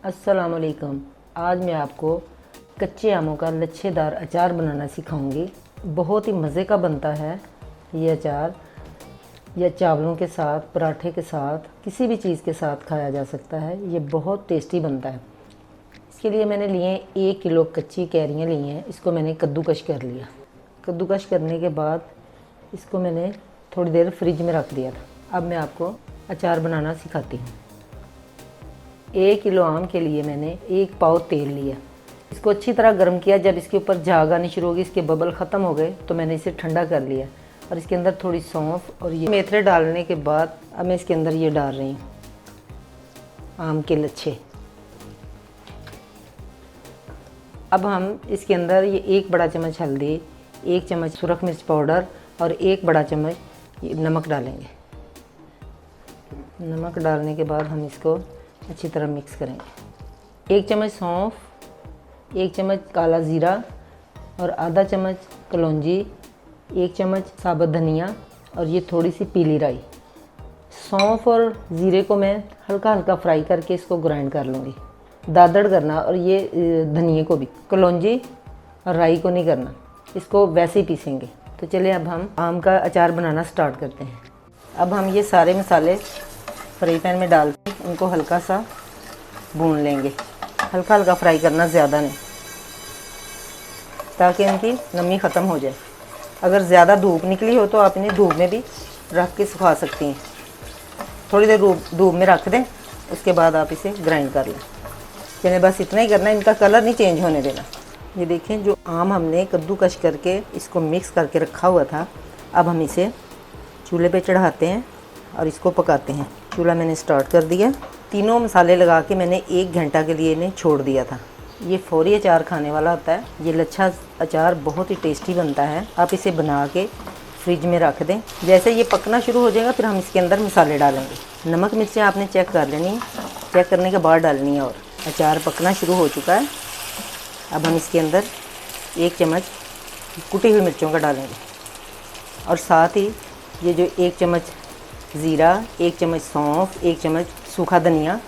अस्सलाम वालेकुम। आज मैं आपको कच्चे आमों का लच्छेदार अचार बनाना सिखाऊंगी। बहुत ही मज़े का बनता है ये अचार। यह चावलों के साथ, पराठे के साथ, किसी भी चीज़ के साथ खाया जा सकता है। ये बहुत टेस्टी बनता है। इसके लिए मैंने लिए 1 किलो कच्ची कैरियाँ ली हैं। इसको मैंने कद्दूकश कर लिया। कद्दूकश करने के बाद इसको मैंने थोड़ी देर फ्रिज में रख दिया था। अब मैं आपको अचार बनाना सिखाती हूँ। 1 किलो आम के लिए मैंने 1 पाव तेल लिया। इसको अच्छी तरह गर्म किया। जब इसके ऊपर झाग आनी शुरू होगी, इसके बबल ख़त्म हो गए, तो मैंने इसे ठंडा कर लिया और इसके अंदर थोड़ी सौंफ और ये मेथरे डालने के बाद अब मैं इसके अंदर ये डाल रही हूँ आम के लच्छे। अब हम इसके अंदर ये 1 बड़ा चम्मच हल्दी, 1 चम्मच सुरख मिर्च पाउडर और 1 बड़ा चम्मच नमक डालेंगे। नमक डालने के बाद हम इसको अच्छी तरह मिक्स करेंगे। 1 चम्मच सौंफ, 1 चम्मच काला ज़ीरा और आधा चम्मच कलौंजी, 1 चम्मच साबुत धनिया और ये थोड़ी सी पीली राई। सौंफ और ज़ीरे को मैं हल्का हल्का फ्राई करके इसको ग्राइंड कर लूँगी। दादड़ करना। और ये धनिए को भी, कलौंजी और राई को नहीं करना, इसको वैसे ही पीसेंगे। तो चलिए अब हम आम का अचार बनाना स्टार्ट करते हैं। अब हम ये सारे मसाले फ्राई पैन में डाल के इनको हल्का सा भून लेंगे। हल्का हल्का फ्राई करना, ज़्यादा नहीं, ताकि इनकी नमी ख़त्म हो जाए। अगर ज़्यादा धूप निकली हो तो आप इन्हें धूप में भी रख के सुखा सकती हैं। थोड़ी देर धूप में रख दें, उसके बाद आप इसे ग्राइंड कर लें। चलिए बस इतना ही करना है, इनका कलर नहीं चेंज होने देना। ये देखें, जो आम हमने कद्दूकश करके इसको मिक्स करके रखा हुआ था, अब हम इसे चूल्हे पे चढ़ाते हैं और इसको पकाते हैं। चूल्हा मैंने स्टार्ट कर दिया। तीनों मसाले लगा के मैंने 1 घंटा के लिए इन्हें छोड़ दिया था। ये फौरी अचार खाने वाला होता है। ये लच्छा अचार बहुत ही टेस्टी बनता है। आप इसे बना के फ्रिज में रख दें। जैसे ये पकना शुरू हो जाएगा, फिर हम इसके अंदर मसाले डालेंगे। नमक मिर्चें आपने चेक कर लेनी है, चेक करने के बाद डालनी है। और अचार पकना शुरू हो चुका है। अब हम इसके अंदर 1 चम्मच कुटी हुई मिर्चों का डालेंगे और साथ ही ये जो 1 चम्मच ज़ीरा, 1 चम्मच सौंफ, 1 चम्मच सूखा धनिया,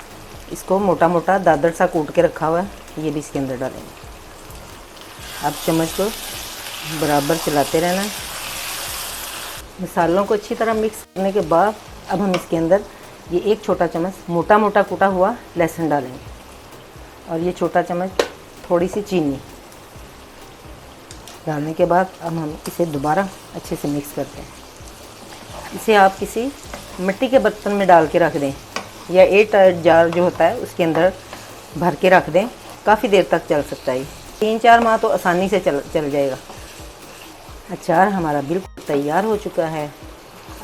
इसको मोटा मोटा दादड़ सा कूट के रखा हुआ है, ये भी इसके अंदर डालेंगे। अब चम्मच को बराबर चलाते रहना है। मसालों को अच्छी तरह मिक्स करने के बाद अब हम इसके अंदर ये 1 छोटा चम्मच मोटा मोटा कूटा हुआ लहसुन डालेंगे और ये छोटा चम्मच थोड़ी सी चीनी डालने के बाद अब हम इसे दोबारा अच्छे से मिक्स करते हैं। इसे आप किसी मिट्टी के बर्तन में डाल के रख दें या 8 जार जो होता है उसके अंदर भर के रख दें। काफ़ी देर तक चल सकता है। 3-4 माह तो आसानी से चल जाएगा। अचार हमारा बिल्कुल तैयार हो चुका है।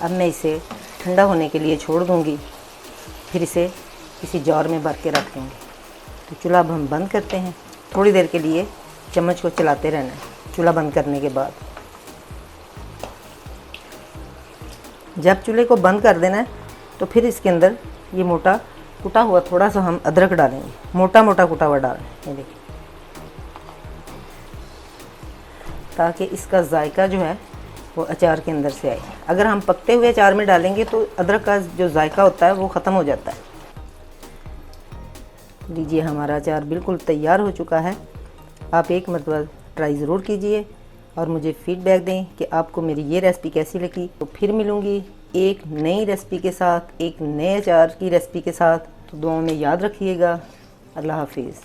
अब मैं इसे ठंडा होने के लिए छोड़ दूँगी, फिर इसे किसी जार में भर के रख दूँगी। तो चूल्हा अब हम बंद करते हैं। थोड़ी देर के लिए चम्मच को चलाते रहना है। चूल्हा बंद करने के बाद जब चूल्हे को बंद कर देना है, तो फिर इसके अंदर ये मोटा कुटा हुआ थोड़ा सा हम अदरक डालेंगे। मोटा मोटा कुटा हुआ डालें, ये देखिए, ताकि इसका जायका जो है वो अचार के अंदर से आए। अगर हम पकते हुए अचार में डालेंगे तो अदरक का जो जायका होता है वो ख़त्म हो जाता है। लीजिए, हमारा अचार बिल्कुल तैयार हो चुका है। आप एक मरतबा ट्राई ज़रूर कीजिए और मुझे फ़ीडबैक दें कि आपको मेरी ये रेसिपी कैसी लगी। तो फिर मिलूँगी एक नई रेसिपी के साथ, एक नए अचार की रेसिपी के साथ। तो दुआओं में याद रखिएगा। अल्लाह हाफिज़।